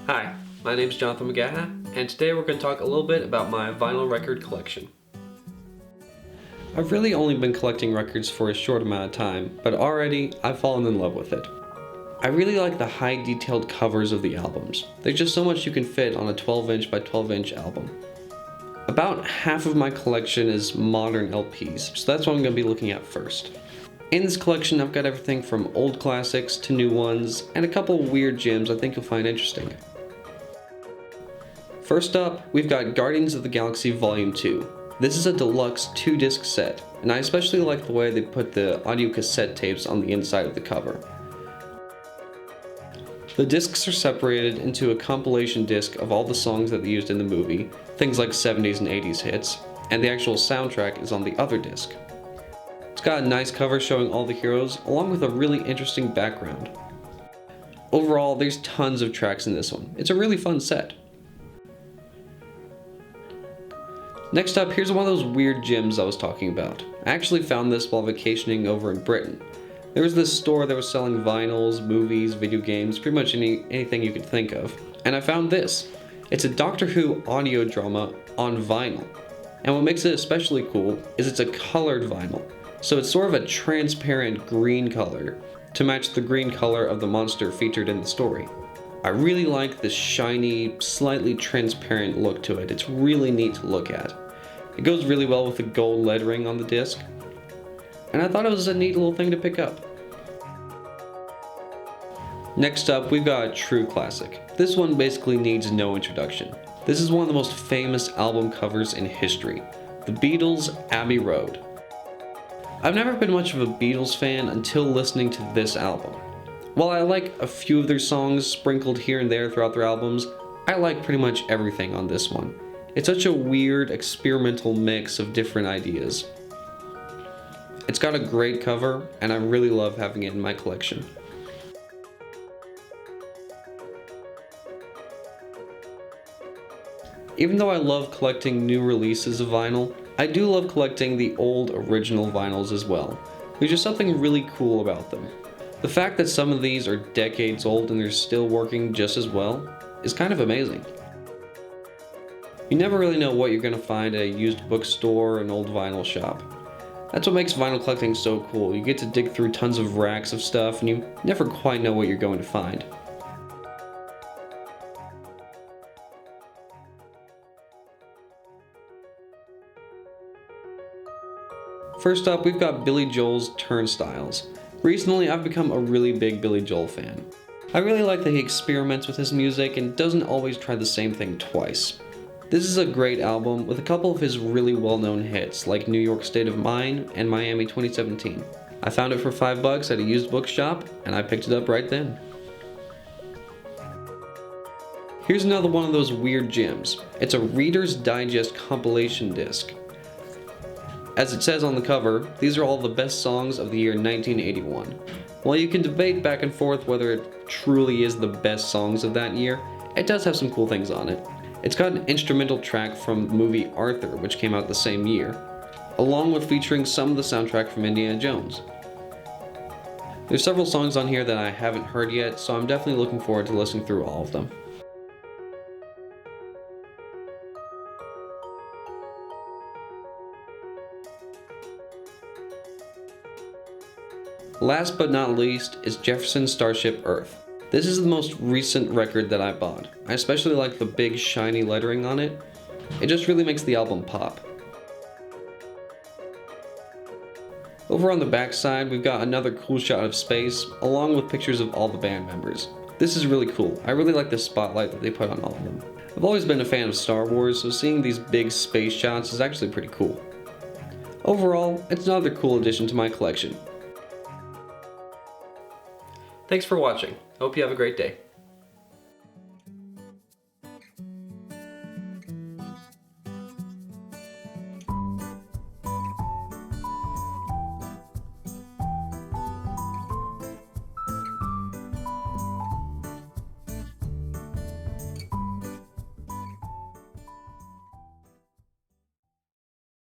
Hi, my name is Jonathan McGaha, and today we're going to talk a little bit about my vinyl record collection. I've really only been collecting records for a short amount of time, but already I've fallen in love with it. I really like the high detailed covers of the albums. There's just so much you can fit on a 12-inch by 12-inch album. About half of my collection is modern LPs, so that's what I'm going to be looking at first. In this collection, I've got everything from old classics to new ones, and a couple weird gems I think you'll find interesting. First up, we've got Guardians of the Galaxy Volume 2. This is a deluxe 2-disc set, and I especially like the way they put the audio cassette tapes on the inside of the cover. The discs are separated into a compilation disc of all the songs that they used in the movie, things like 70s and 80s hits, and the actual soundtrack is on the other disc. It's got a nice cover showing all the heroes, along with a really interesting background. Overall, there's tons of tracks in this one. It's a really fun set. Next up, here's one of those weird gems I was talking about. I actually found this while vacationing over in Britain. There was this store that was selling vinyls, movies, video games, pretty much anything you could think of. And I found this. It's a Doctor Who audio drama on vinyl. And what makes it especially cool is it's a colored vinyl. So it's sort of a transparent green color to match the green color of the monster featured in the story. I really like this shiny, slightly transparent look to it. It's really neat to look at. It goes really well with the gold lettering on the disc, and I thought it was a neat little thing to pick up. Next up, we've got a true classic. This one basically needs no introduction. This is one of the most famous album covers in history, The Beatles' Abbey Road. I've never been much of a Beatles fan until listening to this album. While I like a few of their songs sprinkled here and there throughout their albums, I like pretty much everything on this one. It's such a weird, experimental mix of different ideas. It's got a great cover, and I really love having it in my collection. Even though I love collecting new releases of vinyl, I do love collecting the old original vinyls as well. There's just something really cool about them. The fact that some of these are decades old and they're still working just as well is kind of amazing. You never really know what you're going to find at a used bookstore or an old vinyl shop. That's what makes vinyl collecting so cool. You get to dig through tons of racks of stuff and you never quite know what you're going to find. First up, we've got Billy Joel's Turnstiles. Recently, I've become a really big Billy Joel fan. I really like that he experiments with his music and doesn't always try the same thing twice. This is a great album with a couple of his really well-known hits like New York State of Mind and Miami 2017. I found it for $5 at a used bookshop and I picked it up right then. Here's another one of those weird gems. It's a Reader's Digest compilation disc. As it says on the cover, these are all the best songs of the year 1981. While you can debate back and forth whether it truly is the best songs of that year, it does have some cool things on it. It's got an instrumental track from the movie Arthur, which came out the same year, along with featuring some of the soundtrack from Indiana Jones. There's several songs on here that I haven't heard yet, so I'm definitely looking forward to listening through all of them. Last but not least is Jefferson Starship Earth. This is the most recent record that I bought. I especially like the big shiny lettering on it. It just really makes the album pop. Over on the back side, we've got another cool shot of space, along with pictures of all the band members. This is really cool. I really like the spotlight that they put on all of them. I've always been a fan of Star Wars, so seeing these big space shots is actually pretty cool. Overall, it's another cool addition to my collection. Thanks for watching. Hope you have a great day.